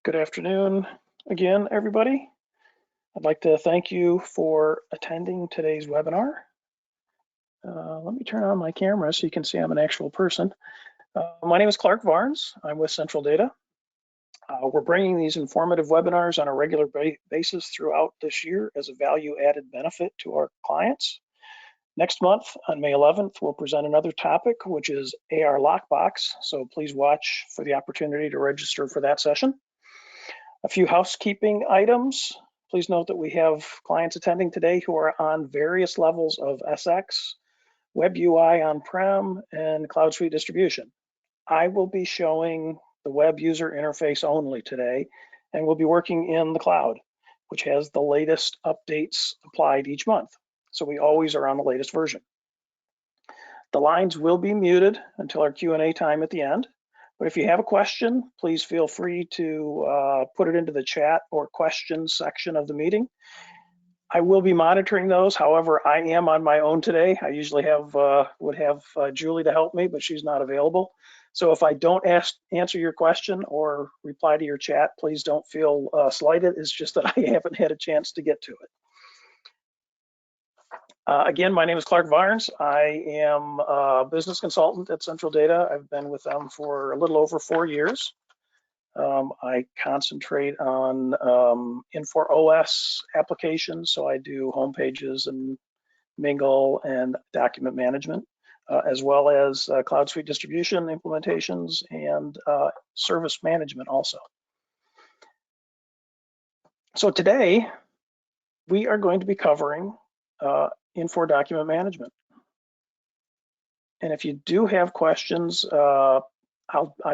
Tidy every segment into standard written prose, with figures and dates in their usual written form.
Good afternoon again, everybody. I'd like to thank you for attending today's webinar. Let me turn on my camera so you can see I'm an actual person. My name is Clark Varnes. I'm with Central Data. We're bringing these informative webinars on a regular basis throughout this year as a value-added benefit to our clients. Next month, on May 11th, we'll present another topic, which is AR Lockbox. So please watch for the opportunity to register for that session. A few housekeeping items. Please note that we have clients attending today who are on various levels of SX, Web UI on-prem, and Cloud Suite distribution. I will be showing the web user interface only today, and we'll be working in the cloud, which has the latest updates applied each month. So we always are on the latest version. The lines will be muted until our Q&A time at the end. But if you have a question, please feel free to put it into the chat or questions section of the meeting. I will be monitoring those. However, I am on my own today. I usually would have Julie to help me, but she's not available. So if I don't answer your question or reply to your chat, please don't feel slighted. It's just that I haven't had a chance to get to it. Again, my name is Clark Varnes. I am a business consultant at Central Data. I've been with them for a little over 4 years. I concentrate on Infor OS applications, so I do home pages and Mingle and document management, as well as Cloud Suite distribution implementations and service management also. So today, we are going to be covering Infor Document Management. And if you do have questions, I'll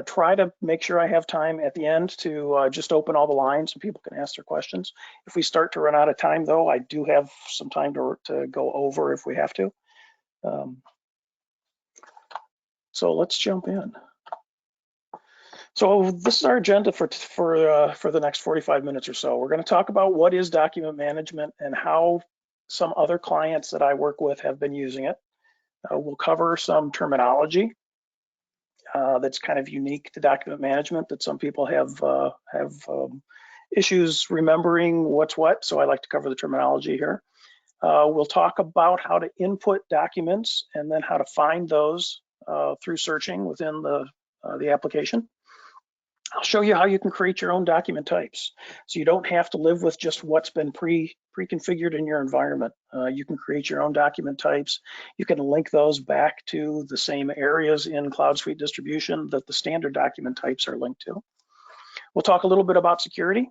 try to make sure I have time at the end to just open all the lines so people can ask their questions. If we start to run out of time, though, I do have some time to go over if we have to. So let's jump in. So this is our agenda for the next 45 minutes or so. We're going to talk about what is document management and how some other clients that I work with have been using it. We'll cover some terminology that's kind of unique to document management that some people have issues remembering what's what, so I like to cover the terminology here. We'll talk about how to input documents and then how to find those through searching within the application. I'll show you how you can create your own document types, so you don't have to live with just what's been pre-configured in your environment. You can create your own document types. You can link those back to the same areas in Cloud Suite distribution that the standard document types are linked to. We'll talk a little bit about security,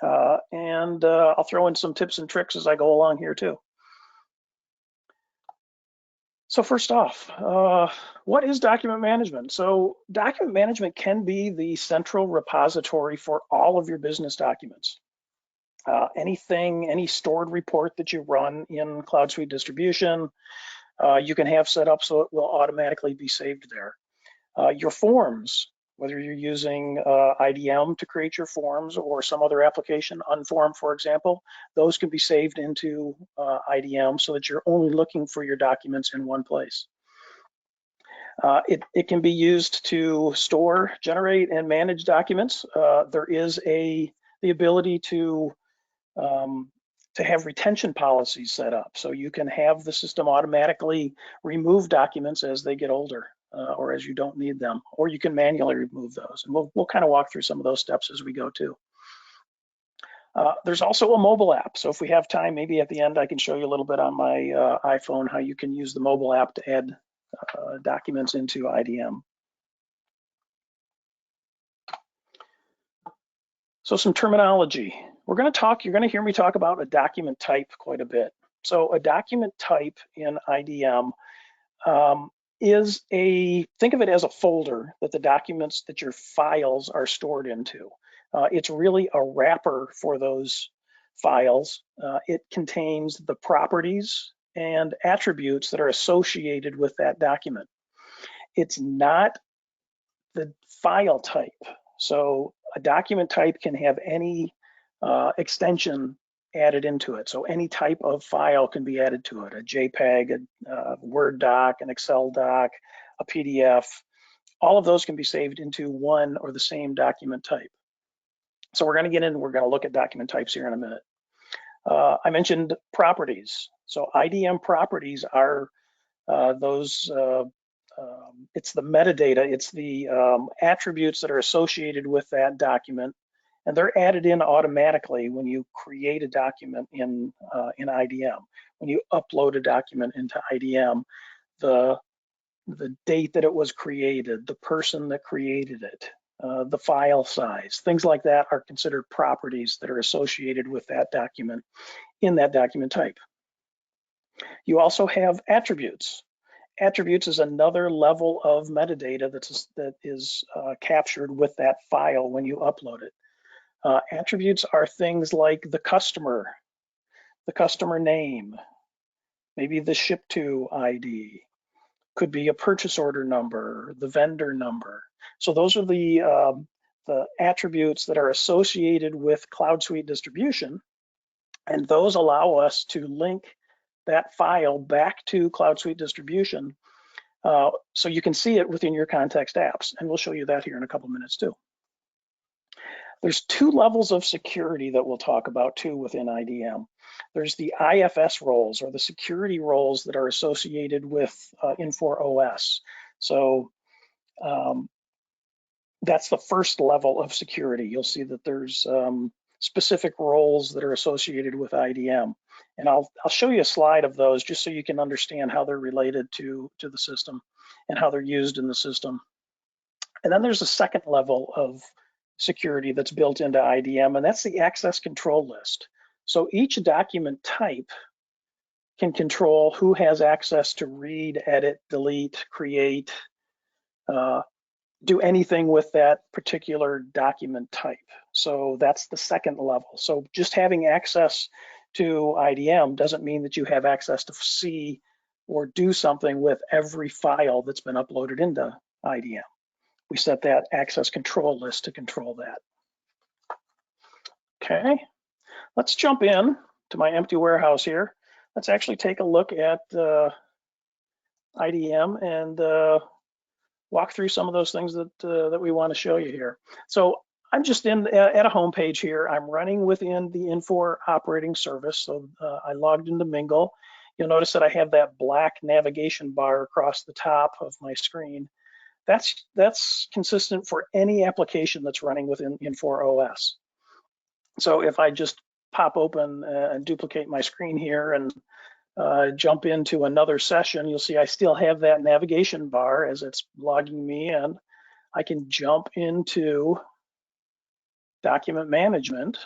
and I'll throw in some tips and tricks as I go along here too. So first off, what is document management? So document management can be the central repository for all of your business documents. Any stored report that you run in Cloud Suite distribution, you can have set up so it will automatically be saved there. Your forms, whether you're using IDM to create your forms or some other application, Unform, for example, those can be saved into IDM so that you're only looking for your documents in one place. It can be used to store, generate, and manage documents. There is the ability to have retention policies set up, so you can have the system automatically remove documents as they get older. Or as you don't need them, or you can manually remove those. And we'll kind of walk through some of those steps as we go too. There's also a mobile app. So if we have time, maybe at the end, I can show you a little bit on my iPhone how you can use the mobile app to add documents into IDM. So some terminology. You're going to hear me talk about a document type quite a bit. So a document type in IDM think of it as a folder that the documents that your files are stored into. It's really a wrapper for those files. It contains the properties and attributes that are associated with that document. It's not the file type. So a document type can have any extension added into it. So any type of file can be added to it, a JPEG, a Word doc, an Excel doc, a PDF. All of those can be saved into one or the same document type. So we're going to get in, we're going to look at document types here in a minute. I mentioned properties. So IDM properties are it's the metadata, it's the attributes that are associated with that document, and they're added in automatically when you create a document in IDM. When you upload a document into IDM, the date that it was created, the person that created it, the file size, things like that are considered properties that are associated with that document in that document type. You also have attributes. Attributes is another level of metadata that is captured with that file when you upload it. Attributes are things like the customer name, maybe the ship to ID, could be a purchase order number, the vendor number. So those are the attributes that are associated with Cloud Suite distribution, and those allow us to link that file back to Cloud Suite distribution so you can see it within your context apps, and we'll show you that here in a couple minutes too. There's two levels of security that we'll talk about too within IDM. There's the IFS roles, or the security roles that are associated with Infor OS. So that's the first level of security. You'll see that there's specific roles that are associated with IDM. And I'll show you a slide of those just so you can understand how they're related to the system and how they're used in the system. And then there's a second level of security that's built into IDM, and that's the access control list. So each document type can control who has access to read, edit, delete, create, do anything with that particular document type. So that's the second level. So just having access to IDM doesn't mean that you have access to see or do something with every file that's been uploaded into IDM. We set that access control list to control that. Okay, let's jump in to my empty warehouse here. Let's actually take a look at IDM and walk through some of those things that we want to show you here. So I'm just at a home page here. I'm running within the Infor operating service. So I logged into Mingle. You'll notice that I have that black navigation bar across the top of my screen. That's consistent for any application that's running within Infor OS. So if I just pop open and duplicate my screen here and jump into another session, you'll see I still have that navigation bar as it's logging me in. I can jump into document management,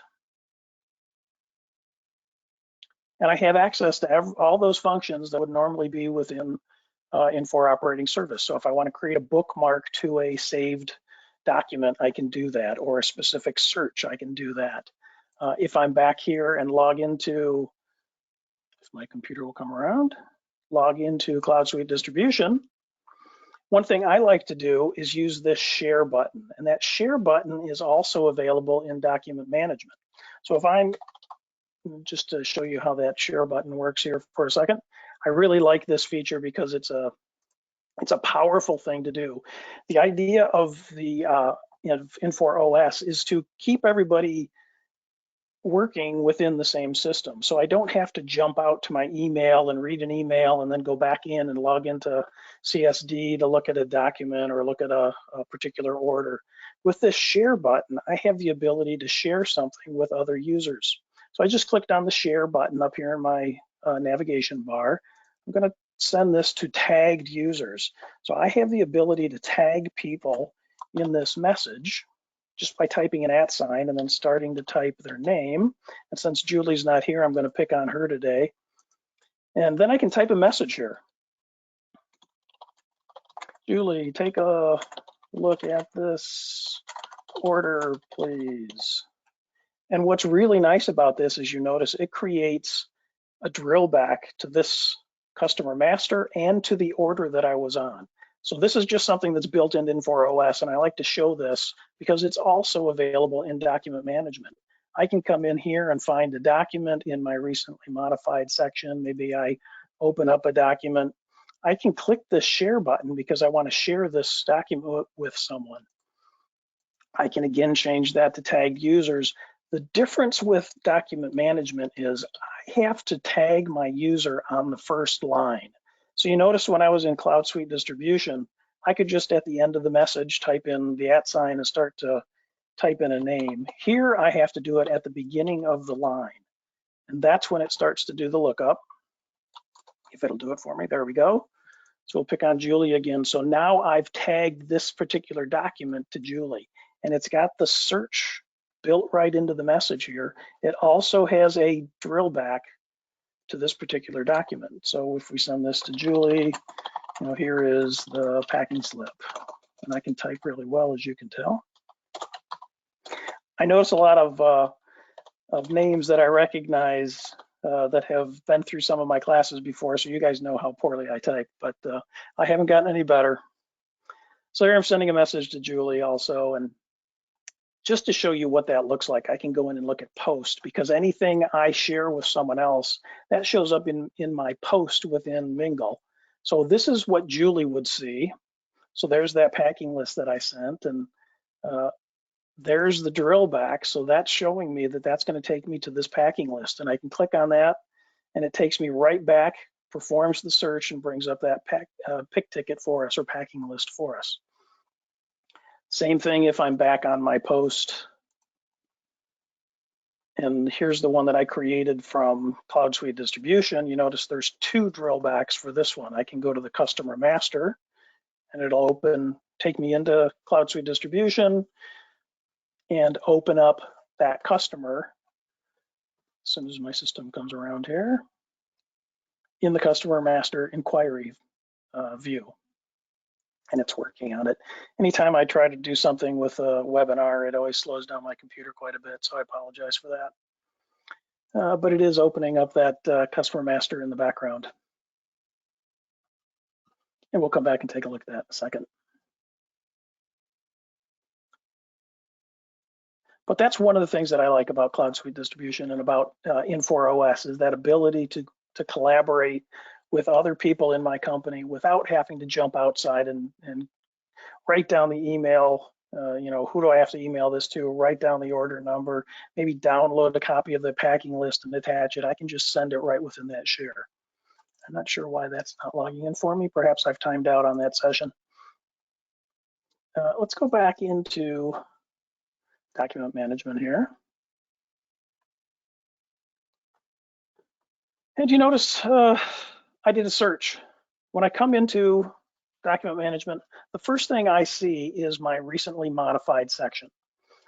and I have access to all those functions that would normally be within Infor operating service. So if I want to create a bookmark to a saved document, I can do that, or a specific search, I can do that. If I'm back here and log into, if my computer will come around, log into Cloud Suite distribution, one thing I like to do is use this share button, and that share button is also available in document management. So if I'm, just to show you how that share button works here for a second, I really like this feature because it's a powerful thing to do. The idea of the Infor OS is to keep everybody working within the same system. So I don't have to jump out to my email and read an email and then go back in and log into CSD to look at a document or look at a particular order. With this share button, I have the ability to share something with other users. So I just clicked on the share button up here in my navigation bar. I'm going to send this to tagged users. So I have the ability to tag people in this message just by typing an @ sign and then starting to type their name. And since Julie's not here, I'm going to pick on her today. And then I can type a message here. Julie, take a look at this order, please. And what's really nice about this is you notice it creates a drill back to this customer master and to the order that I was on. So this is just something that's built into Infor OS, and I like to show this because it's also available in document management. I can come in here and find a document in my recently modified section. Maybe I open up a document. I can click the share button because I want to share this document with someone. I can again change that to tagged users. The difference with document management is I have to tag my user on the first line. So you notice when I was in Cloud Suite distribution, I could just at the end of the message type in the @ and start to type in a name. Here I have to do it at the beginning of the line. And that's when it starts to do the lookup. If it'll do it for me, there we go. So we'll pick on Julie again. So now I've tagged this particular document to Julie, and it's got the search built right into the message here. It also has a drill back to this particular document. So if we send this to Julie, here is the packing slip, and I can type really well, as you can tell. I notice a lot of names that I recognize that have been through some of my classes before, so you guys know how poorly I type, but I haven't gotten any better. So here I'm sending a message to Julie also, and just to show you what that looks like, I can go in and look at post, because anything I share with someone else, that shows up in my post within Mingle. So this is what Julie would see. So there's that packing list that I sent, and there's the drill back. So that's showing me that that's going to take me to this packing list, and I can click on that and it takes me right back, performs the search, and brings up that pick ticket for us, or packing list for us. Same thing if I'm back on my post, and here's the one that I created from Cloud Suite distribution. You notice there's 2 drill backs for this one. I can go to the customer master and it'll take me into Cloud Suite distribution and open up that customer as soon as my system comes around here in the customer master inquiry view, and it's working on it. Anytime I try to do something with a webinar, it always slows down my computer quite a bit, so I apologize for that. But it is opening up that customer master in the background. And we'll come back and take a look at that in a second. But that's one of the things that I like about Cloud Suite distribution and about Infor OS, is that ability to collaborate with other people in my company without having to jump outside and write down the email. Who do I have to email this to? Write down the order number, maybe download a copy of the packing list and attach it. I can just send it right within that share. I'm not sure why that's not logging in for me. Perhaps I've timed out on that session. Let's go back into document management here. And you notice I did a search. When I come into document management, the first thing I see is my recently modified section.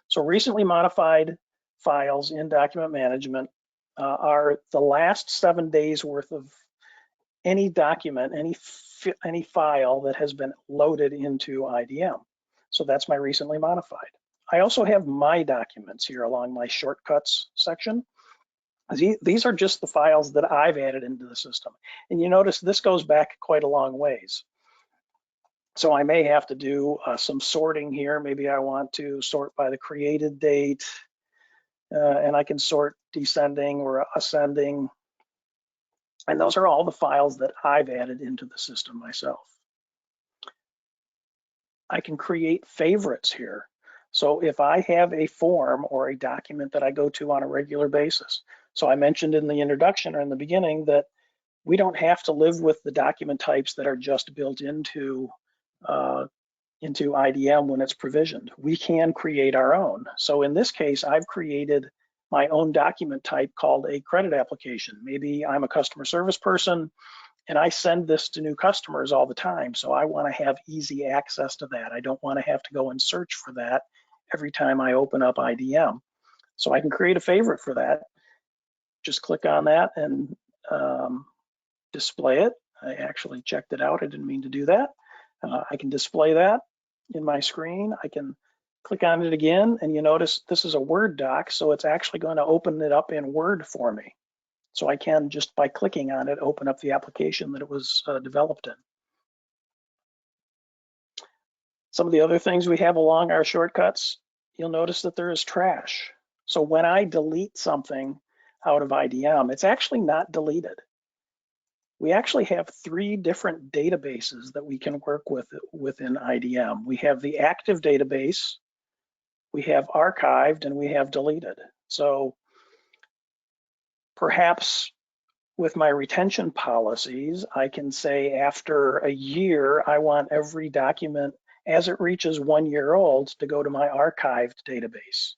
So recently modified files in document management are the last 7 days worth of any document, any file that has been loaded into IDM. So that's my recently modified. I also have my documents here along my shortcuts section. These are just the files that I've added into the system. And you notice this goes back quite a long ways. So I may have to do some sorting here. Maybe I want to sort by the created date, and I can sort descending or ascending. And those are all the files that I've added into the system myself. I can create favorites here. So if I have a form or a document that I go to on a regular basis, so I mentioned in the introduction or in the beginning that we don't have to live with the document types that are just built into IDM when it's provisioned. We can create our own. So in this case, I've created my own document type called a credit application. Maybe I'm a customer service person and I send this to new customers all the time. So I want to have easy access to that. I don't want to have to go and search for that every time I open up IDM. So I can create a favorite for that. Just click on that and display it. I actually checked it out. I didn't mean to do that. I can display that in my screen. I can click on it again, and you notice this is a Word doc, so it's actually going to open it up in Word for me. So I can, just by clicking on it, open up the application that it was developed in. Some of the other things we have along our shortcuts, you'll notice that there is trash. So when I delete something out of IDM, it's actually not deleted. We actually have 3 different databases that we can work with within IDM. We have the active database, we have archived and we have deleted. So perhaps with my retention policies, I can say after a year, I want every document as it reaches 1 year old to go to my archived database.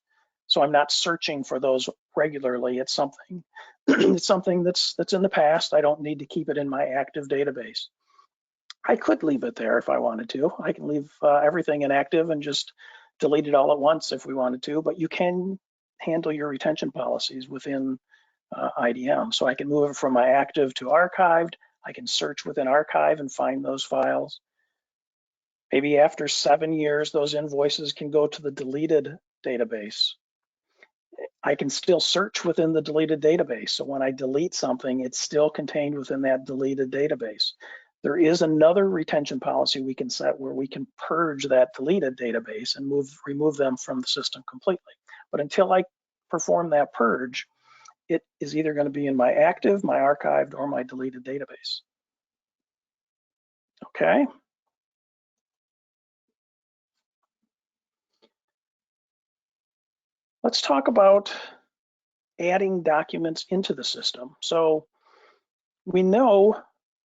So I'm not searching for those regularly. It's something, it's something that's in the past. I don't need to keep it in my active database. I could leave it there if I wanted to. I can leave everything inactive and just delete it all at once if we wanted to, but you can handle your retention policies within IDM. So I can move it from my active to archived. I can search within archive and find those files. Maybe after 7 years, those invoices can go to the deleted database. I can still search within the deleted database. So when I delete something, it's still contained within that deleted database. There is another retention policy we can set where we can purge that deleted database and remove them from the system completely. But until I perform that purge, it is either going to be in my active, my archived, or my deleted database. Okay. Let's talk about adding documents into the system. So we know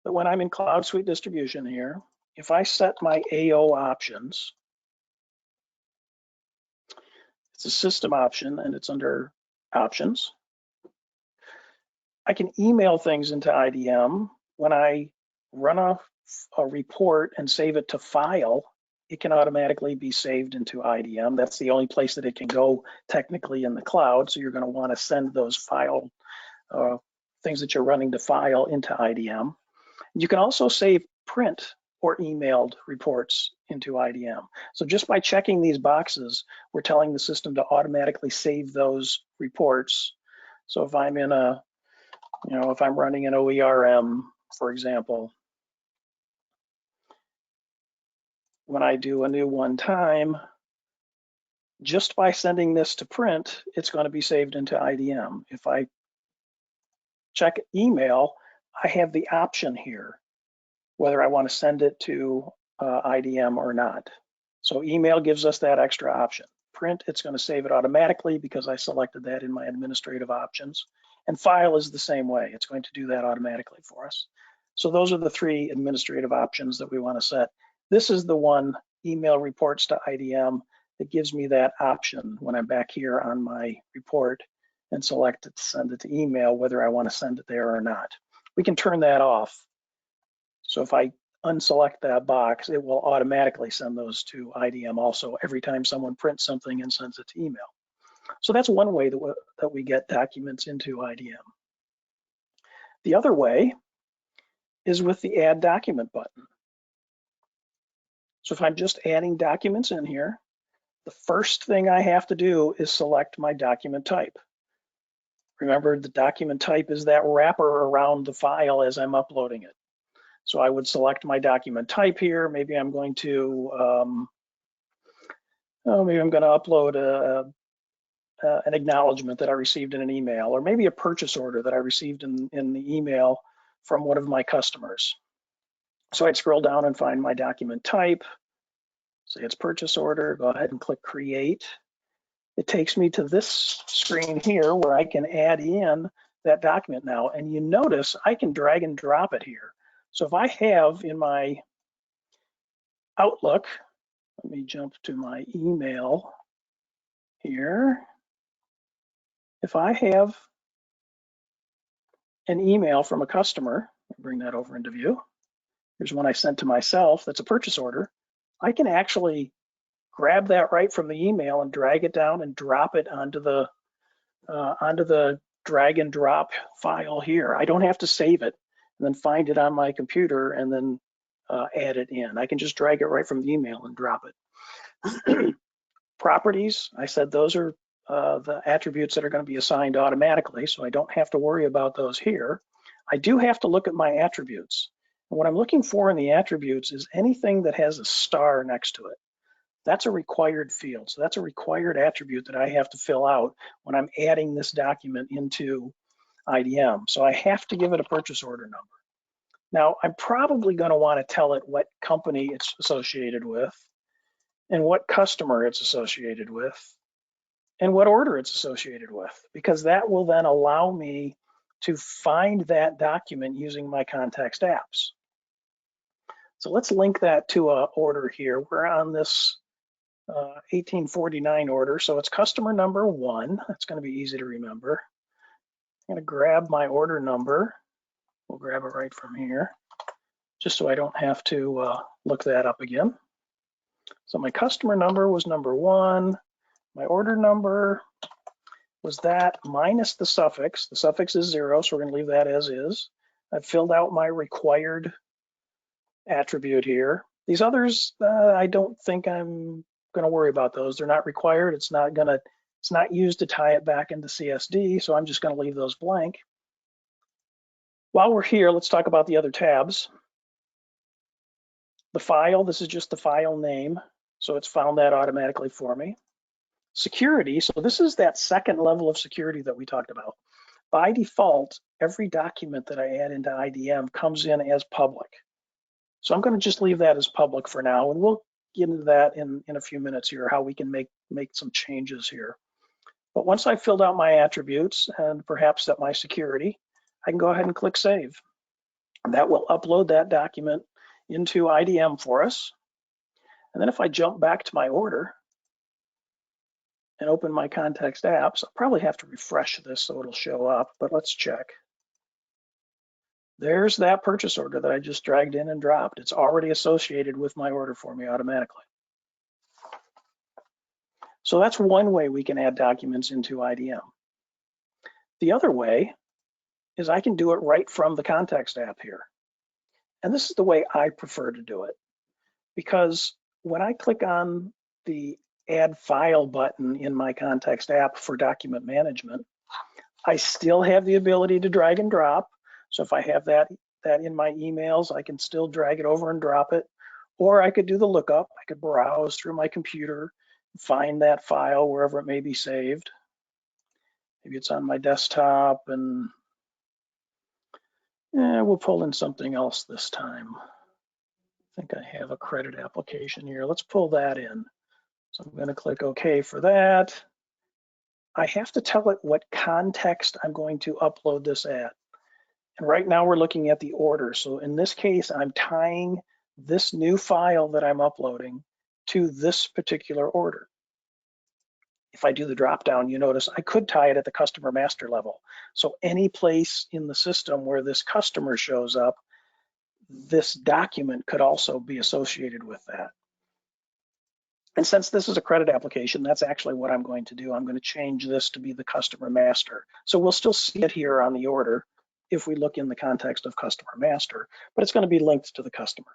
that when I'm in Cloud Suite distribution here, if I set my AO options, it's a system option and it's under options. I can email things into IDM. When I run a report and save it to file, it can automatically be saved into IDM. That's the only place that it can go technically in the cloud. So you're going to want to send those file things that you're running to file into IDM. You can also save print or emailed reports into IDM. So just by checking these boxes, we're telling the system to automatically save those reports. So if I'm in a, if I'm running an OERM, for example, when I do a new one time, just by sending this to print, it's going to be saved into IDM. If I check email, I have the option here, whether I want to send it to IDM or not. So email gives us that extra option. Print, it's going to save it automatically because I selected that in my administrative options. And file is the same way. It's going to do that automatically for us. So those are the 3 administrative options that we want to set. This is the one, email reports to IDM, that gives me that option when I'm back here on my report and select it to send it to email, whether I want to send it there or not. We can turn that off. So if I unselect that box, it will automatically send those to IDM also every time someone prints something and sends it to email. So that's one way that we get documents into IDM. The other way is with the Add Document button. So if I'm just adding documents in here, the first thing I have to do is select my document type. Remember, the document type is that wrapper around the file as I'm uploading it. So I would select my document type here. Maybe I'm going to, upload an acknowledgement that I received in an email, or maybe a purchase order that I received in the email from one of my customers. So I'd scroll down and find my document type. Say it's purchase order, go ahead and click create. It takes me to this screen here where I can add in that document now. And you notice I can drag and drop it here. So if I have in my Outlook, let me jump to my email here. If I have an email from a customer, bring that over into view. Here's one I sent to myself, that's a purchase order. I can actually grab that right from the email and drag it down and drop it onto the drag and drop file here. I don't have to save it and then find it on my computer and then add it in. I can just drag it right from the email and drop it. Properties, I said those are the attributes that are going to be assigned automatically, so I don't have to worry about those here. I do have to look at my attributes. And what I'm looking for in the attributes is anything that has a star next to it. That's a required field. So that's a required attribute that I have to fill out when I'm adding this document into IDM. So I have to give it a purchase order number. Now, I'm probably going to want to tell it what company it's associated with and what customer it's associated with. and what order it's associated with, because that will then allow me to find that document using my context apps. So let's link that to an order here. We're on this 1849 order, so it's customer number 1. That's going to be easy to remember. I'm going to grab my order number. We'll grab it right from here, just so I don't have to look that up again. So my customer number was number 1. My order number was that minus the suffix. The suffix is 0, so we're going to leave that as is. I've filled out my required attribute here. These others, I don't think I'm going to worry about those. They're not required. It's not used to tie it back into CSD, so I'm just going to leave those blank. While we're here, let's talk about the other tabs. The file, this is just the file name, so it's found that automatically for me. Security, so this is that second level of security that we talked about. By default, every document that I add into IDM comes in as public. So I'm going to just leave that as public for now, and we'll get into that in a few minutes here, how we can make some changes here. But once I've filled out my attributes and perhaps set my security, I can go ahead and click Save. And that will upload that document into IDM for us. And then if I jump back to my order and open my context apps, I'll probably have to refresh this so it'll show up, but let's check. There's that purchase order that I just dragged in and dropped. It's already associated with my order for me automatically. So that's one way we can add documents into IDM. The other way is I can do it right from the context app here. And this is the way I prefer to do it, because when I click on the Add File button in my context app for document management, I still have the ability to drag and drop. So if I have that in my emails, I can still drag it over and drop it. Or I could do the lookup. I could browse through my computer, find that file wherever it may be saved. Maybe it's on my desktop, and we'll pull in something else this time. I think I have a credit application here. Let's pull that in. So I'm going to click OK for that. I have to tell it what context I'm going to upload this at. And right now we're looking at the order. So in this case, I'm tying this new file that I'm uploading to this particular order. If I do the drop down, you notice I could tie it at the customer master level. So any place in the system where this customer shows up, this document could also be associated with that. And since this is a credit application, that's actually what I'm going to do. I'm going to change this to be the customer master. So we'll still see it here on the order if we look in the context of customer master, but it's going to be linked to the customer.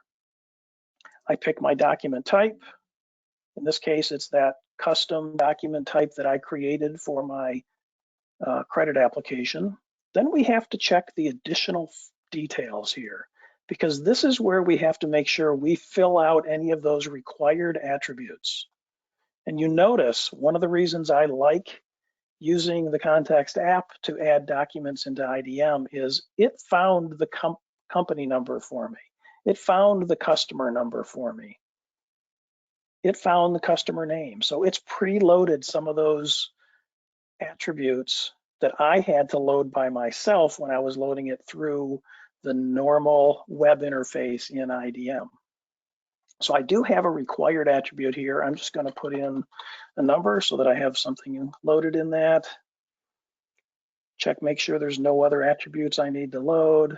I pick my document type. In this case, it's that custom document type that I created for my credit application. Then we have to check the additional details here, because this is where we have to make sure we fill out any of those required attributes. And you notice one of the reasons I like using the context app to add documents into IDM is it found the company number for me. It found the customer number for me. It found the customer name. So it's preloaded some of those attributes that I had to load by myself when I was loading it through the normal web interface in IDM. So I do have a required attribute here. I'm just going to put in a number so that I have something loaded in that. Check, make sure there's no other attributes I need to load.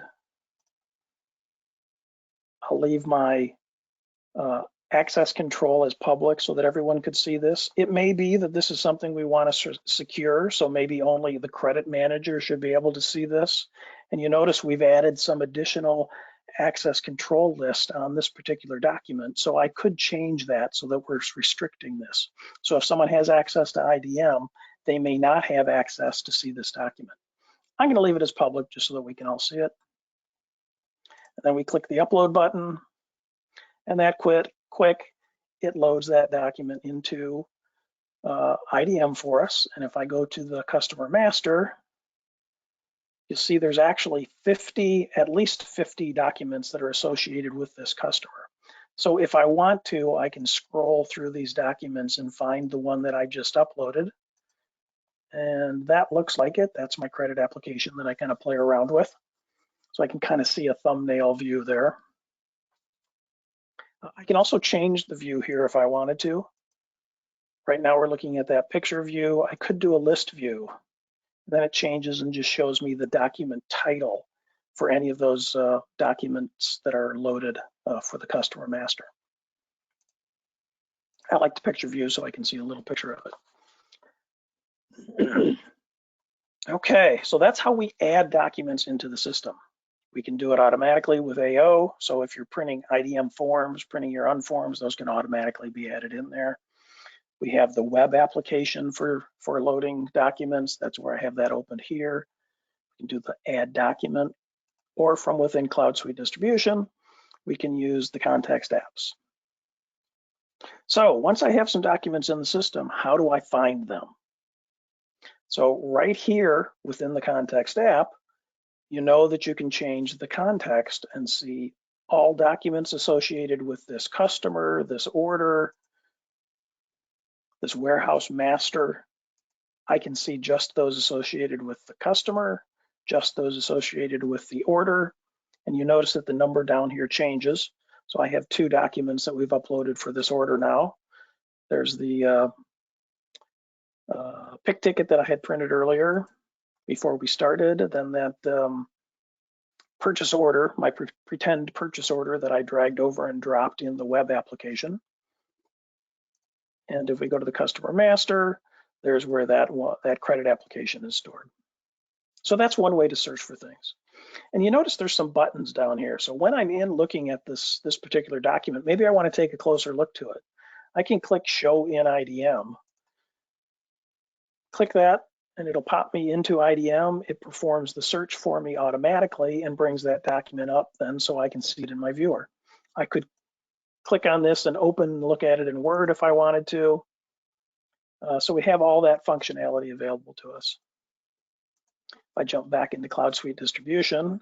I'll leave my access control as public so that everyone could see this. It may be that this is something we want to secure, so maybe only the credit manager should be able to see this. And you notice we've added some additional access control list on this particular document, so I could change that so that we're restricting this. So if someone has access to IDM, they may not have access to see this document. I'm going to leave it as public just so that we can all see it. And then we click the upload button, and that quick, it loads that document into IDM for us. And if I go to the customer master, you see there's actually at least 50 documents that are associated with this customer. So if I want to, I can scroll through these documents and find the one that I just uploaded. And that looks like it. That's my credit application that I kind of play around with. So I can kind of see a thumbnail view there. I can also change the view here if I wanted to. Right now we're looking at that picture view. I could do a list view. Then it changes and just shows me the document title for any of those documents that are loaded for the customer master. I like the picture view so I can see a little picture of it. Okay, so that's how we add documents into the system. We can do it automatically with AO. So if you're printing IDM forms, printing your unforms, those can automatically be added in there. We have the web application for loading documents. That's where I have that opened here. We can do the add document, or from within Cloud Suite Distribution, we can use the context apps. So once I have some documents in the system, how do I find them? So right here within the context app, you know that you can change the context and see all documents associated with this customer, this order, this warehouse master. I can see just those associated with the customer, just those associated with the order. And you notice that the number down here changes. So I have 2 documents that we've uploaded for this order now. There's the pick ticket that I had printed earlier before we started, then that purchase order, my pretend purchase order that I dragged over and dropped in the web application. And if we go to the customer master, there's where that credit application is stored. So that's one way to search for things. And you notice there's some buttons down here. So when I'm in looking at this particular document, maybe I want to take a closer look to it. I can click Show in IDM. Click that, and it'll pop me into IDM. It performs the search for me automatically and brings that document up then so I can see it in my viewer. I could click on this and open and look at it in Word if I wanted to. So we have all that functionality available to us. If I jump back into Cloud Suite Distribution,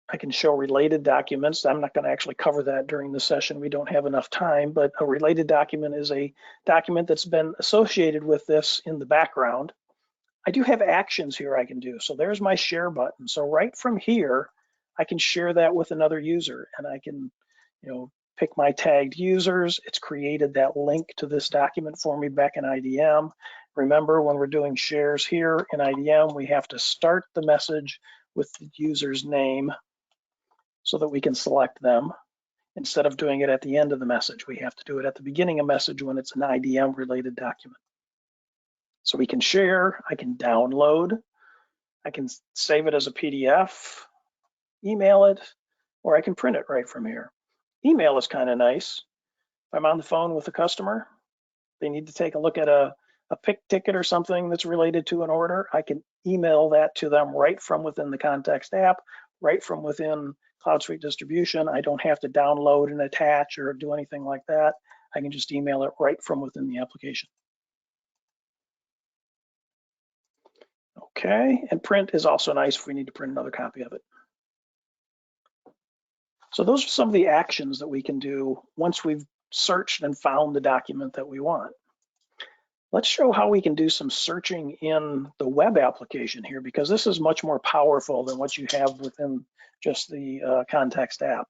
I can show related documents. I'm not going to actually cover that during the session. We don't have enough time, but a related document is a document that's been associated with this in the background. I do have actions here I can do. So there's my share button. So right from here, I can share that with another user, and I can, pick my tagged users. It's created that link to this document for me back in IDM. Remember, when we're doing shares here in IDM, we have to start the message with the user's name so that we can select them. Instead of doing it at the end of the message, we have to do it at the beginning of message when it's an IDM related document. So we can share, I can download, I can save it as a PDF, email it, or I can print it right from here. Email is kind of nice. If I'm on the phone with a customer, they need to take a look at a pick ticket or something that's related to an order, I can email that to them right from within the context app, right from within Cloud Suite Distribution. I don't have to download and attach or do anything like that. I can just email it right from within the application. Okay, and print is also nice if we need to print another copy of it. So those are some of the actions that we can do once we've searched and found the document that we want. Let's show how we can do some searching in the web application here, because this is much more powerful than what you have within just the context app.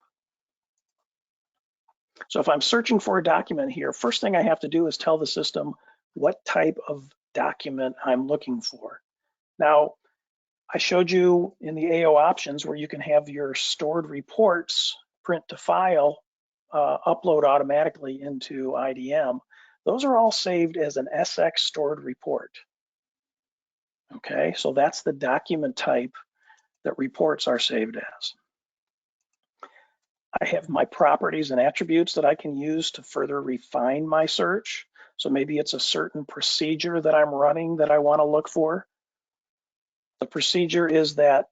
So if I'm searching for a document here, first thing I have to do is tell the system what type of document I'm looking for. Now, I showed you in the AO options where you can have your stored reports print to file, upload automatically into IDM. Those are all saved as an SX stored report. Okay, so that's the document type that reports are saved as. I have my properties and attributes that I can use to further refine my search. So maybe it's a certain procedure that I'm running that I want to look for. The procedure is that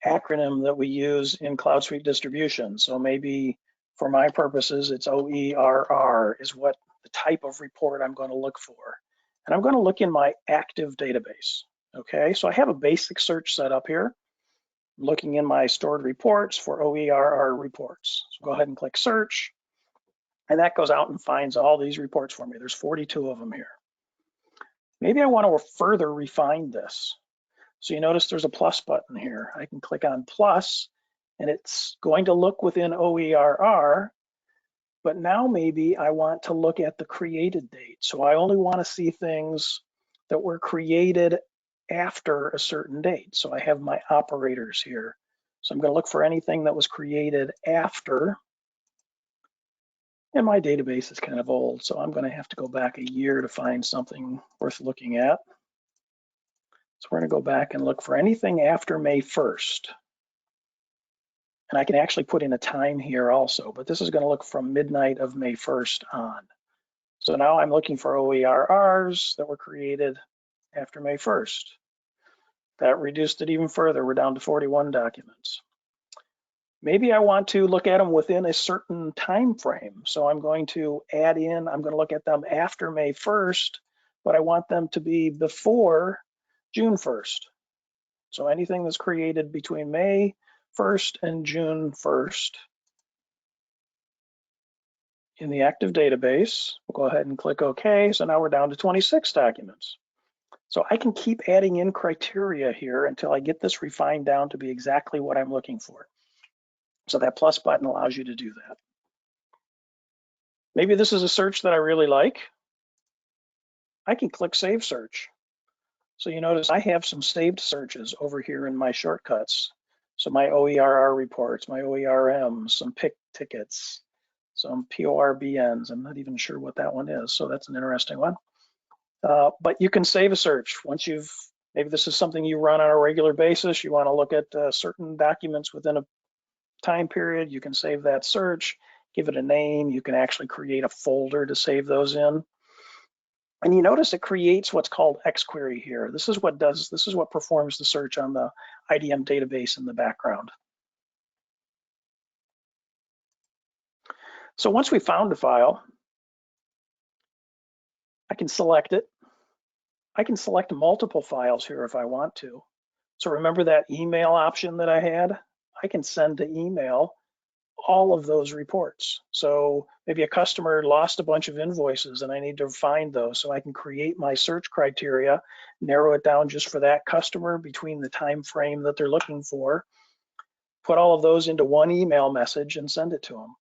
acronym that we use in Cloud Suite Distribution. So maybe for my purposes, it's OERR is what the type of report I'm going to look for. And I'm going to look in my active database. Okay, so I have a basic search set up here. I'm looking in my stored reports for OERR reports. So go ahead and click search. And that goes out and finds all these reports for me. There's 42 of them here. Maybe I want to further refine this. So you notice there's a plus button here. I can click on plus, and it's going to look within OERR, but now maybe I want to look at the created date. So I only want to see things that were created after a certain date. So I have my operators here. So I'm going to look for anything that was created after. And my database is kind of old, so I'm going to have to go back a year to find something worth looking at. So we're going to go back and look for anything after May 1st. And I can actually put in a time here also, but this is going to look from midnight of May 1st on. So now I'm looking for OERRs that were created after May 1st. That reduced it even further. We're down to 41 documents. Maybe I want to look at them within a certain time frame. So I'm going to add in, I'm going to look at them after May 1st, but I want them to be before June 1st. So anything that's created between May 1st and June 1st in the active database. We'll go ahead and click OK. So now we're down to 26 documents. So I can keep adding in criteria here until I get this refined down to be exactly what I'm looking for. So that plus button allows you to do that. Maybe this is a search that I really like. I can click Save Search. So you notice I have some saved searches over here in my shortcuts. So my OERR reports, my OERMs, some PIC tickets, some PORBNs. I'm not even sure what that one is, so that's an interesting one. But you can save a search once maybe this is something you run on a regular basis. You want to look at certain documents within a time period. You can save that search, give it a name. You can actually create a folder to save those in. And you notice it creates what's called Xquery here. This is what performs the search on the IDM database in the background. So once we found a file, I can select it. I can select multiple files here if I want to. So remember that email option that I had? I can send to email all of those reports. So maybe a customer lost a bunch of invoices and I need to find those. So I can create my search criteria, narrow it down just for that customer between the time frame that they're looking for, put all of those into one email message and send it to them.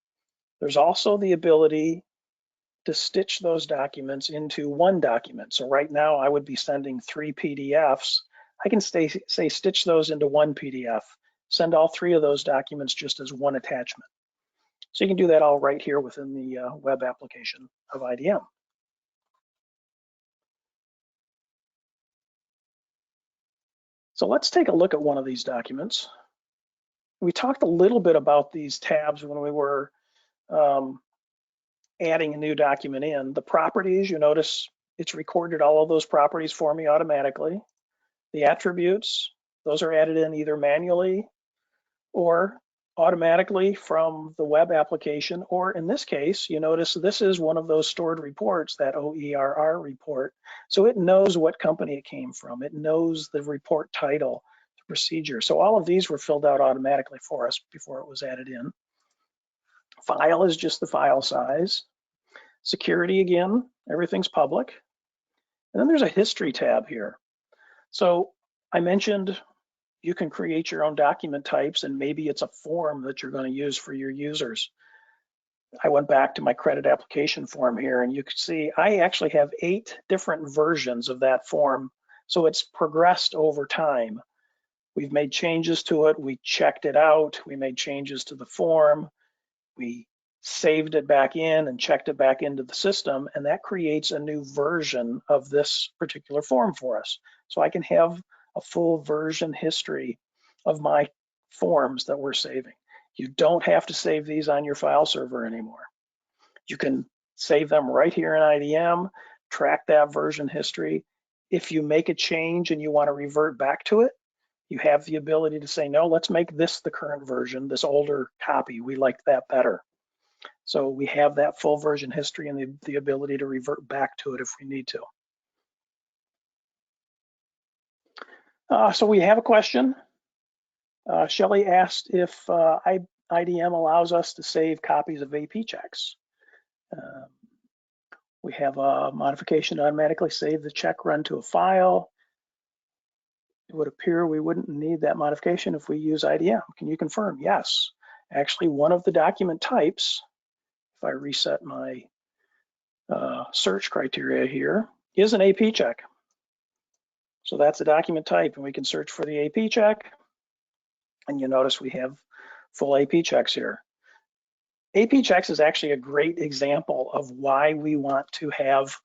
There's also the ability to stitch those documents into one document. So right now I would be sending 3 PDFs. I can say stitch those into one PDF, send all 3 of those documents just as one attachment. So you can do that all right here within the web application of IDM. So let's take a look at one of these documents. We talked a little bit about these tabs when we were adding a new document in. The properties, you notice it's recorded all of those properties for me automatically. The attributes, those are added in either manually or automatically from the web application, or in this case, you notice this is one of those stored reports, that OERR report. So it knows what company it came from. It knows the report title, the procedure. So all of these were filled out automatically for us before it was added in. File is just the file size. Security, again, everything's public. And then there's a history tab here. So I mentioned you can create your own document types, and maybe it's a form that you're going to use for your users. I went back to my credit application form here, and you can see I actually have 8 different versions of that form. So it's progressed over time. We've made changes to it. We checked it out. We made changes to the form. We saved it back in and checked it back into the system, and that creates a new version of this particular form for us. So I can have a full version history of my forms that we're saving. You don't have to save these on your file server anymore. You can save them right here in IDM, track that version history. If you make a change and you want to revert back to it, you have the ability to say, no, let's make this the current version, this older copy, we liked that better. So we have that full version history and the ability to revert back to it if we need to. So we have a question. Shelley asked if IDM allows us to save copies of AP checks. We have a modification to automatically save the check run to a file. It would appear we wouldn't need that modification if we use IDM. Can you confirm? Yes. Actually, one of the document types, if I reset my search criteria here, is an AP check. So that's a document type, and we can search for the AP check. And you notice we have full AP checks here. AP checks is actually a great example of why we want to have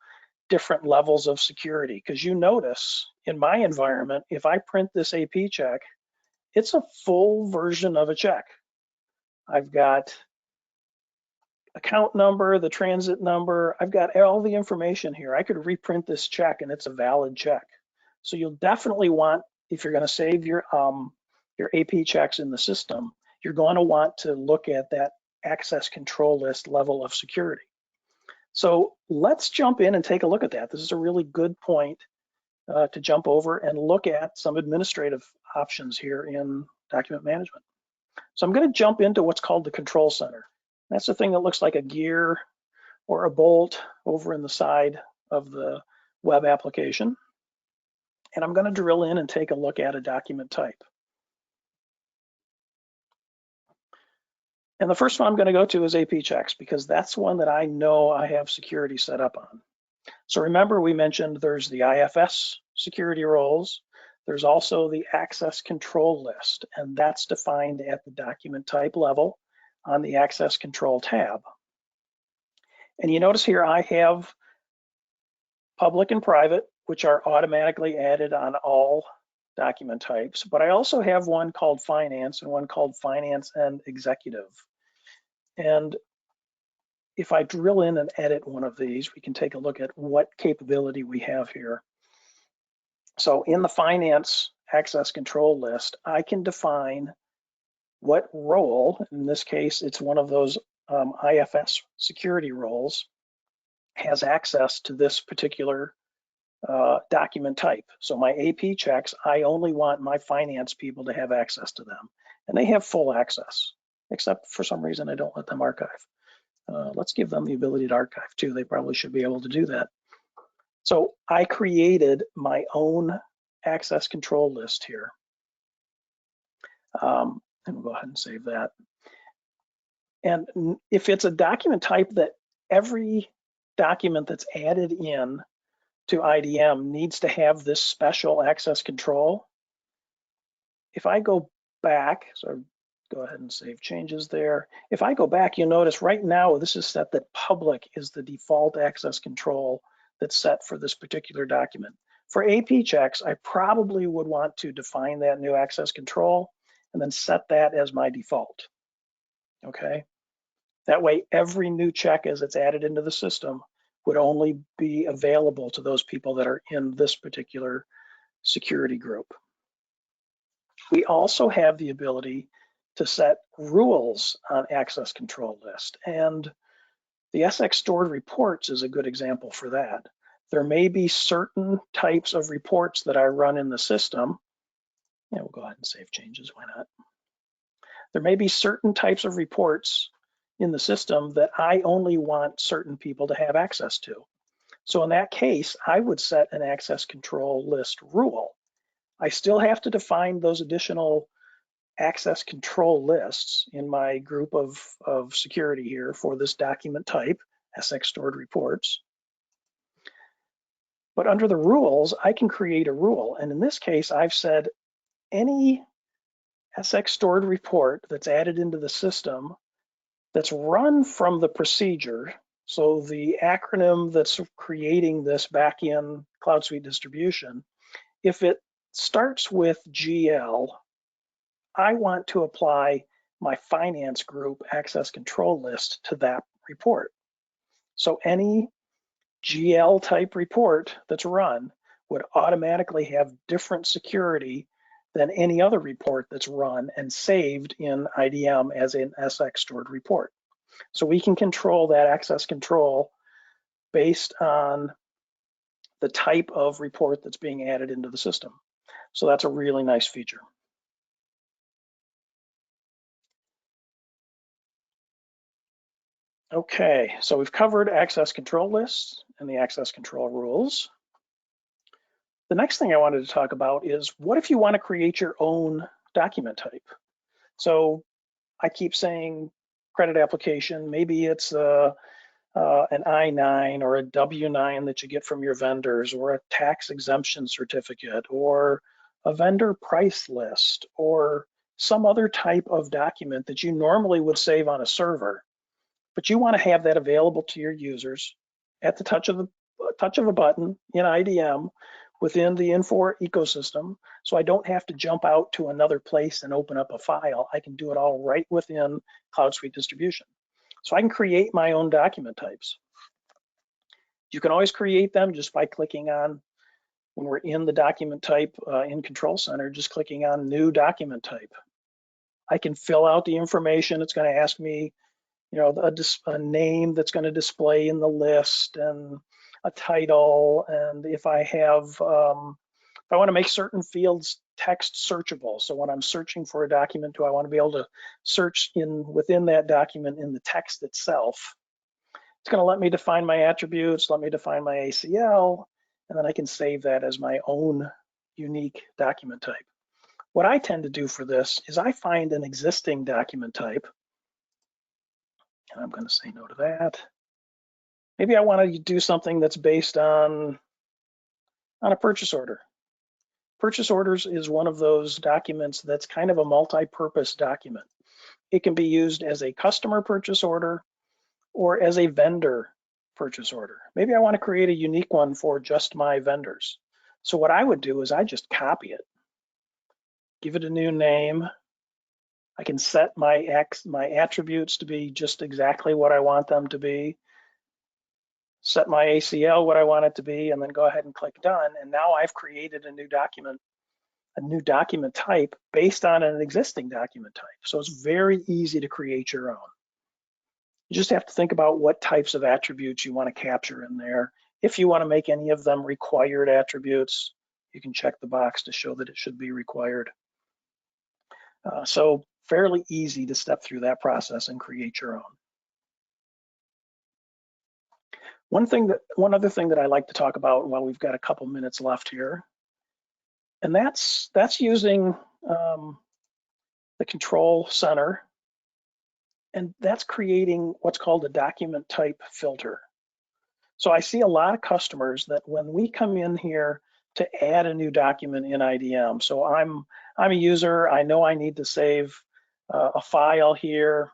different levels of security, because you notice in my environment, if I print this AP check, it's a full version of a check. I've got account number, the transit number, I've got all the information here. I could reprint this check and it's a valid check. So you'll definitely want, if you're going to save your AP checks in the system, you're going to want to look at that access control list level of security. So let's jump in and take a look at that. This is a really good point to jump over and look at some administrative options here in document management. So I'm going to jump into what's called the control center. That's the thing that looks like a gear or a bolt over in the side of the web application. And I'm going to drill in and take a look at a document type. And the first one I'm going to go to is AP checks, because that's one that I know I have security set up on. So remember, we mentioned there's the IFS security roles. There's also the access control list, and that's defined at the document type level on the access control tab. And you notice here I have public and private, which are automatically added on all document types, but I also have one called finance and one called finance and executive. And if I drill in and edit one of these, we can take a look at what capability we have here. So in the finance access control list, I can define what role, in this case, it's one of those IFS security roles, has access to this particular document type. So my AP checks, I only want my finance people to have access to them. And they have full access, except for some reason I don't let them archive. Let's give them the ability to archive too. They probably should be able to do that. So I created my own access control list here. And we'll go ahead and save that. And if it's a document type that every document that's added in to IDM needs to have this special access control, if I go back, so go ahead and save changes there. If I go back, you'll notice right now this is set that public is the default access control that's set for this particular document. For AP checks, I probably would want to define that new access control and then set that as my default, okay? That way, every new check as it's added into the system would only be available to those people that are in this particular security group. We also have the ability to set rules on access control list, and the SX stored reports is a good example for that. There may be certain types of reports that I run in the system. Yeah, we'll go ahead and save changes, why not? There may be certain types of reports in the system that I only want certain people to have access to. So in that case, I would set an access control list rule. I still have to define those additional access control lists in my group of security here for this document type, SX stored reports. But under the rules, I can create a rule. And in this case, I've said any SX stored report that's added into the system that's run from the procedure, so the acronym that's creating this back-end Cloud Suite distribution, if it starts with GL, I want to apply my finance group access control list to that report. So any GL type report that's run would automatically have different security than any other report that's run and saved in IDM as an SX stored report. So we can control that access control based on the type of report that's being added into the system. So that's a really nice feature. Okay, so we've covered access control lists and the access control rules. The next thing I wanted to talk about is what if you want to create your own document type? So I keep saying credit application, maybe it's an I-9 or a W-9 that you get from your vendors, or a tax exemption certificate, or a vendor price list, or some other type of document that you normally would save on a server, but you want to have that available to your users at the touch of a button in IDM within the Infor ecosystem. So I don't have to jump out to another place and open up a file. I can do it all right within Cloud Suite distribution. So I can create my own document types. You can always create them just by clicking on, when we're in the document type in Control Center, just clicking on New Document Type. I can fill out the information. It's going to ask me, you know, a name that's going to display in the list, and a title, and if I have, if I want to make certain fields text searchable. So when I'm searching for a document, do I want to be able to search within that document in the text itself? It's going to let me define my attributes, let me define my ACL, and then I can save that as my own unique document type. What I tend to do for this is I find an existing document type, and I'm going to say no to that. Maybe I want to do something that's based on a purchase order. Purchase orders is one of those documents that's kind of a multi-purpose document. It can be used as a customer purchase order or as a vendor purchase order. Maybe I want to create a unique one for just my vendors. So what I would do is I just copy it, give it a new name. I can set my attributes to be just exactly what I want them to be, set my ACL what I want it to be, and then go ahead and click done. And now I've created a new document type based on an existing document type. So it's very easy to create your own. You just have to think about what types of attributes you want to capture in there. If you want to make any of them required attributes, you can check the box to show that it should be required. So fairly easy to step through that process and create your own. One other thing that I like to talk about while we've got a couple minutes left here, and that's using the Control Center, and that's creating what's called a document type filter. So I see a lot of customers that when we come in here to add a new document in IDM, so I'm a user, I know I need to save a file here.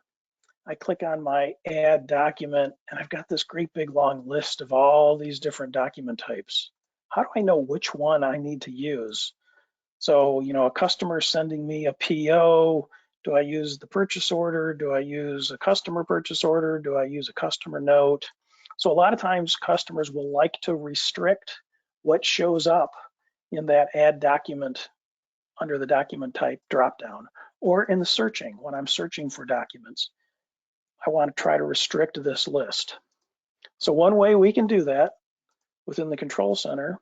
I click on my add document, and I've got this great big long list of all these different document types. How do I know which one I need to use? So, you know, a customer sending me a PO, do I use the purchase order? Do I use a customer purchase order? Do I use a customer note? So a lot of times customers will like to restrict what shows up in that add document under the document type dropdown, or in the searching, when I'm searching for documents. I want to try to restrict this list. So one way we can do that within the Control Center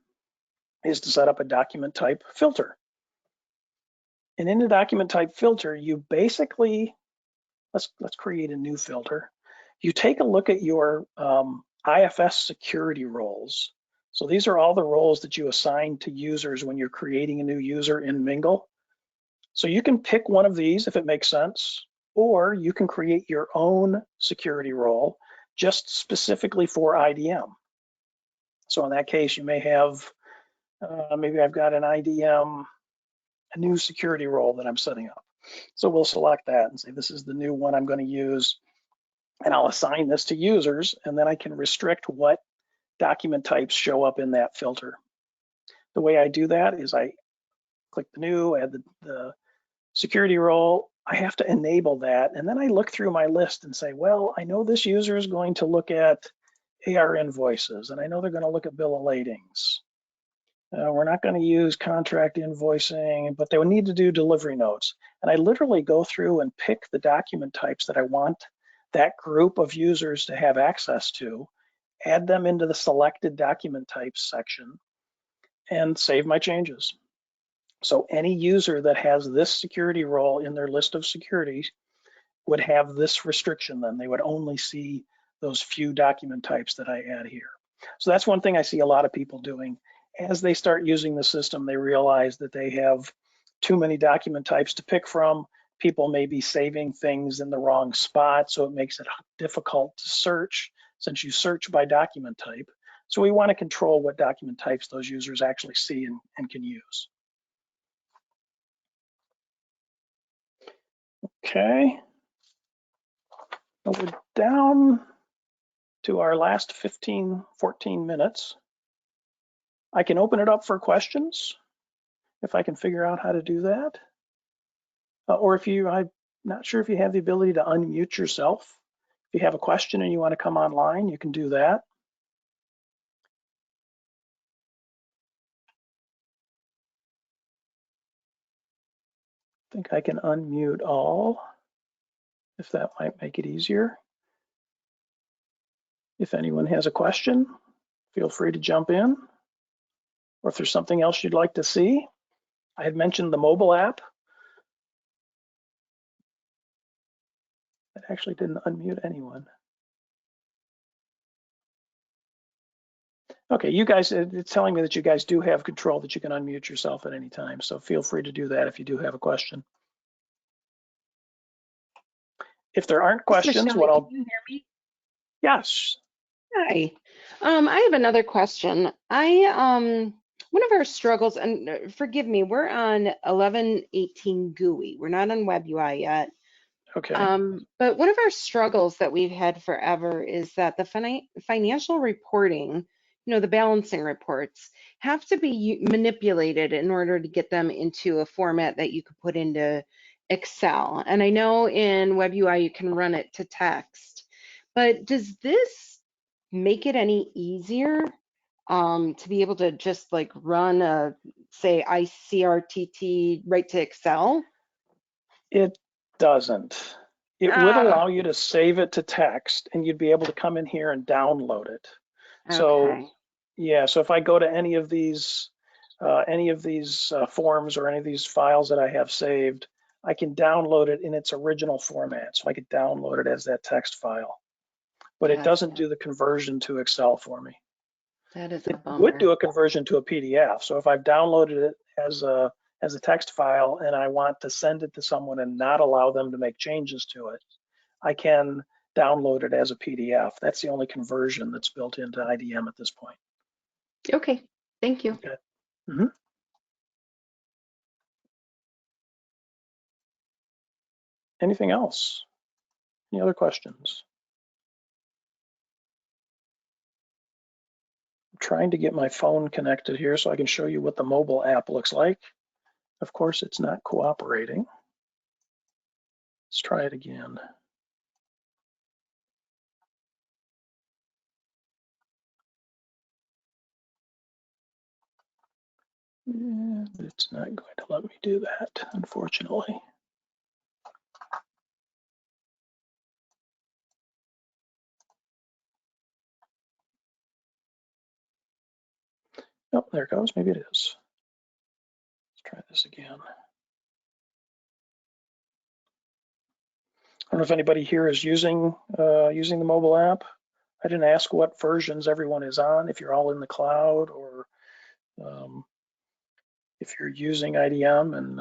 is to set up a document type filter. And in the document type filter, you basically, let's create a new filter. You take a look at your IFS security roles. So these are all the roles that you assign to users when you're creating a new user in Mingle. So you can pick one of these if it makes sense, or you can create your own security role just specifically for IDM. So in that case, you may have, maybe I've got an IDM, a new security role that I'm setting up. So we'll select that and say, this is the new one I'm going to use. And I'll assign this to users, and then I can restrict what document types show up in that filter. The way I do that is I click the new, add the security role. I have to enable that. And then I look through my list and say, well, I know this user is going to look at AR invoices, and I know they're going to look at bill of ladings. We're not going to use contract invoicing, but they would need to do delivery notes. And I literally go through and pick the document types that I want that group of users to have access to, add them into the selected document types section, and save my changes. So any user that has this security role in their list of securities would have this restriction then. They would only see those few document types that I add here. So that's one thing I see a lot of people doing. As they start using the system, they realize that they have too many document types to pick from. People may be saving things in the wrong spot, so it makes it difficult to search since you search by document type. So we want to control what document types those users actually see and can use. Okay. Now we're down to our last 15, 14 minutes. I can open it up for questions if I can figure out how to do that. Or if I'm not sure if you have the ability to unmute yourself. If you have a question and you want to come online, you can do that. I think I can unmute all, if that might make it easier. If anyone has a question, feel free to jump in. Or if there's something else you'd like to see. I had mentioned the mobile app. That actually didn't unmute anyone. Okay, you guys, it's telling me that you guys do have control, that you can unmute yourself at any time. So feel free to do that if you do have a question. If there aren't questions, Michelle, what I'll— can you hear me? Yes. Hi. I have another question. One of our struggles, and forgive me, we're on 11.18 GUI. We're not on WebUI yet. Okay. But one of our struggles that we've had forever is that the financial reporting, the balancing reports, have to be manipulated in order to get them into a format that you could put into Excel. And I know in WebUI you can run it to text, but does this make it any easier to be able to just like run a, say, ICRTT right to Excel? It doesn't. It would allow you to save it to text, and you'd be able to come in here and download it. So Okay. yeah, so if I go to any of these forms or any of these files that I have saved, I can download it in its original format. So I could download it as that text file, but it doesn't Gotcha. do the conversion to Excel for me. That is a It would bummer. do a conversion to a PDF. So if I've downloaded it as a text file and I want to send it to someone and not allow them to make changes to it, I can download it as a PDF. That's the only conversion that's built into IDM at this point. Okay, thank you. Okay. Mm-hmm. Anything else? Any other questions? I'm trying to get my phone connected here so I can show you what the mobile app looks like. Of course, it's not cooperating. Let's try it again. Yeah, it's not going to let me do that, unfortunately. Oh, there it goes. Maybe it is. Let's try this again. I don't know if anybody here is using the mobile app. I didn't ask what versions everyone is on, if you're all in the cloud or if you're using IDM and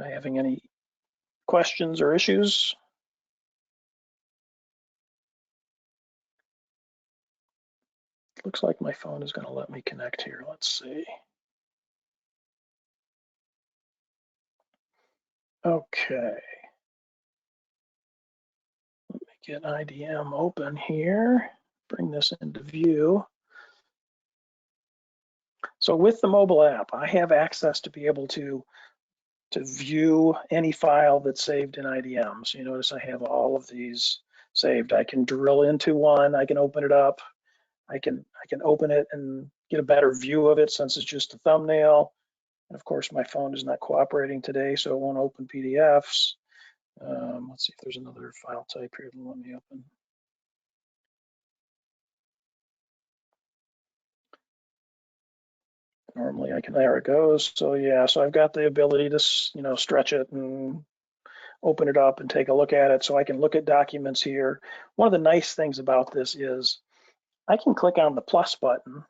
having any questions or issues. Looks like my phone is going to let me connect here. Let's see. Okay. Let me get IDM open here. Bring this into view. So with the mobile app, I have access to be able to view any file that's saved in IDM. So you notice I have all of these saved. I can drill into one, I can open it up, I can open it and get a better view of it since it's just a thumbnail. And of course, my phone is not cooperating today, so it won't open PDFs. Let's see if there's another file type here that let me open. Normally I can, there it goes. So yeah, so I've got the ability to, stretch it and open it up and take a look at it so I can look at documents here. One of the nice things about this is I can click on the plus button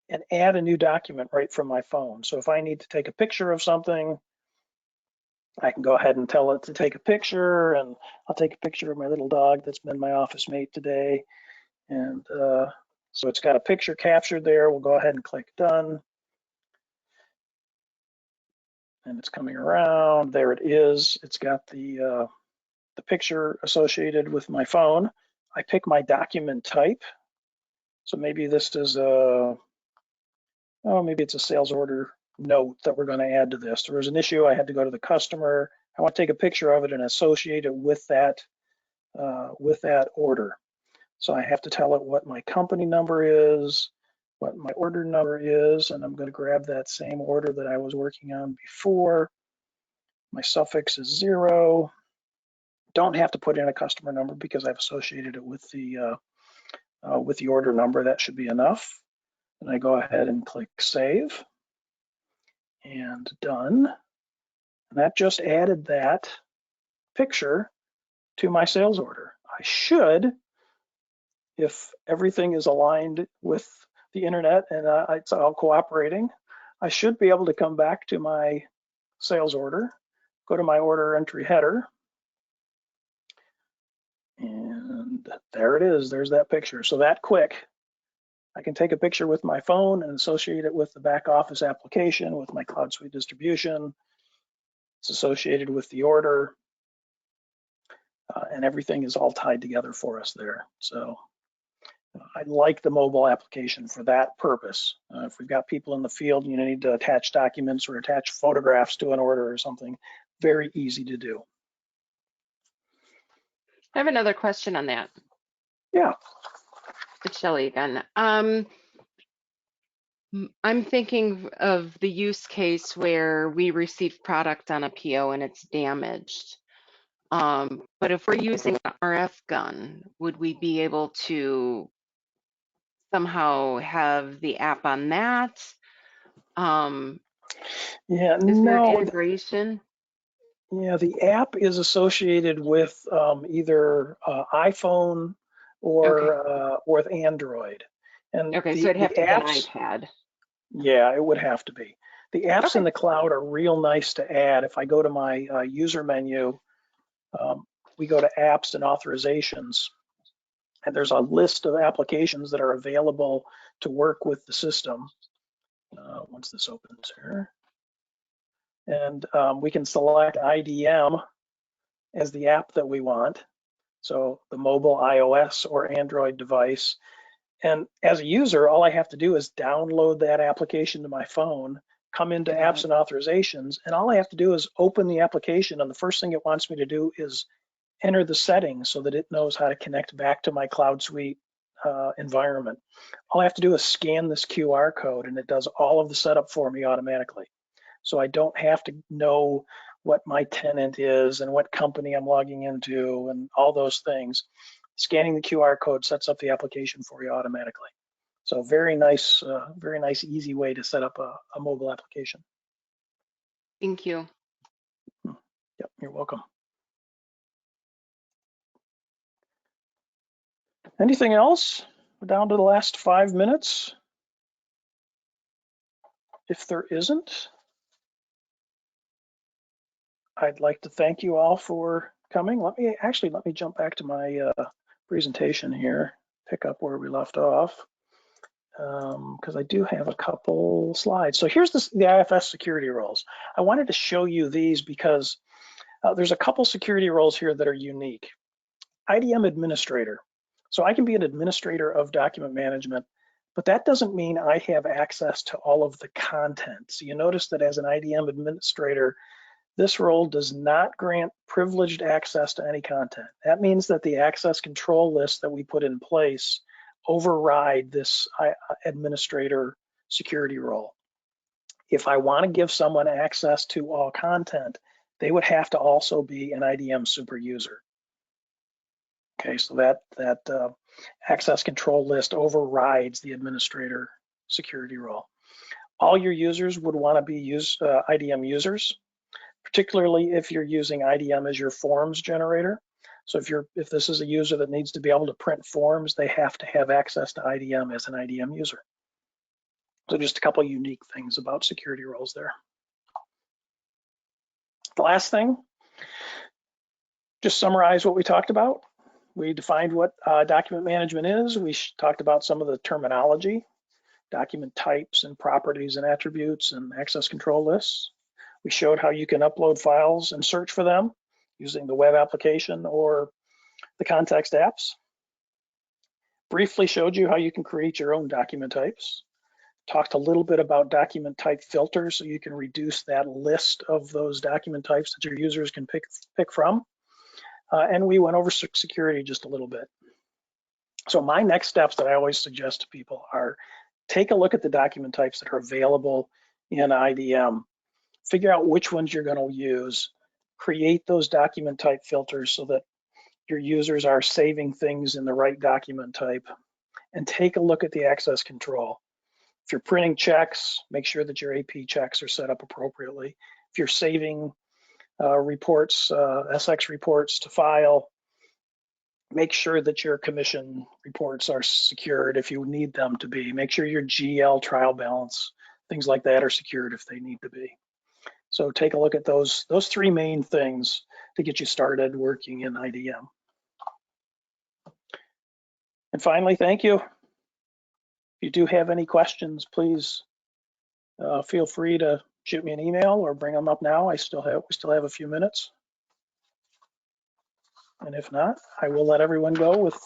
and add a new document right from my phone. So if I need to take a picture of something, I can go ahead and tell it to take a picture, and I'll take a picture of my little dog that's been my office mate today. And so it's got a picture captured there. We'll go ahead and click done. And it's coming around. There it is. It's got the picture associated with my phone. I pick my document type. So maybe this is maybe it's a sales order note that we're going to add to this. There was an issue. I had to go to the customer. I want to take a picture of it and associate it with that order. So I have to tell it what my company number is, what my order number is, and I'm going to grab that same order that I was working on before. My suffix is 0. Don't have to put in a customer number because I've associated it with the order number. That should be enough. And I go ahead and click save and done. And that just added that picture to my sales order. I should, if everything is aligned with the internet and it's all cooperating, I should be able to come back to my sales order, go to my order entry header, and there it is. There's that picture. So that quick, I can take a picture with my phone and associate it with the back office application, with my Cloud Suite distribution. It's associated with the order, and everything is all tied together for us there. So I like the mobile application for that purpose. If we've got people in the field and you need to attach documents or attach photographs to an order or something, very easy to do. I have another question on that. Yeah. It's Shelley again. I'm thinking of the use case where we receive product on a PO and it's damaged. But if we're using an RF gun, would we be able to somehow have the app on that? Yeah, Is there no, integration? yeah, the app is associated with either iPhone Okay. or with Android. And Okay, so the, it'd the have to be an apps, iPad. yeah, it would have to be. The apps in Okay. the cloud are real nice to add. If I go to my user menu, we go to apps and authorizations, and there's a list of applications that are available to work with the system. Once this opens here, and we can select IDM as the app that we want. So the mobile iOS or Android device. And as a user, all I have to do is download that application to my phone, come into Got apps it. and authorizations, and all I have to do is open the application. And the first thing it wants me to do is enter the settings so that it knows how to connect back to my Cloud Suite environment. All I have to do is scan this QR code and it does all of the setup for me automatically. So I don't have to know what my tenant is and what company I'm logging into and all those things. Scanning the QR code sets up the application for you automatically. So very nice, easy way to set up a mobile application. Thank you. Yep, you're welcome. Anything else? We're down to the last 5 minutes. If there isn't, I'd like to thank you all for coming. Let me jump back to my presentation here, pick up where we left off, because I do have a couple slides. So here's the IFS security roles. I wanted to show you these because there's a couple security roles here that are unique. IDM administrator. So I can be an administrator of document management, but that doesn't mean I have access to all of the content. So you notice that as an IDM administrator, this role does not grant privileged access to any content. That means that the access control list that we put in place override this administrator security role. If I want to give someone access to all content, they would have to also be an IDM super user. Okay, so that access control list overrides the administrator security role. All your users would want to be IDM users. particularly if you're using IDM as your forms generator. So if this is a user that needs to be able to print forms, they have to have access to IDM as an IDM user. So just a couple of unique things about security roles there. The last thing, just summarize what we talked about. We defined what document management is. We talked about some of the terminology, document types and properties and attributes and access control lists. We showed how you can upload files and search for them using the web application or the context apps. Briefly showed you how you can create your own document types. Talked a little bit about document type filters so you can reduce that list of those document types that your users can pick from. And we went over security just a little bit. So my next steps that I always suggest to people are take a look at the document types that are available in IDM. Figure out which ones you're going to use. Create those document type filters so that your users are saving things in the right document type. And take a look at the access control. If you're printing checks, make sure that your AP checks are set up appropriately. If you're saving reports, SX reports to file, make sure that your commission reports are secured if you need them to be. Make sure your GL trial balance, things like that are secured if they need to be. So take a look at those three main things to get you started working in IDM. And finally, thank you. If you do have any questions, please feel free to shoot me an email or bring them up now. We still have a few minutes. And if not, I will let everyone go with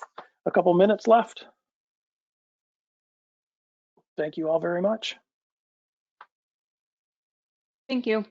a couple minutes left. Thank you all very much. Thank you.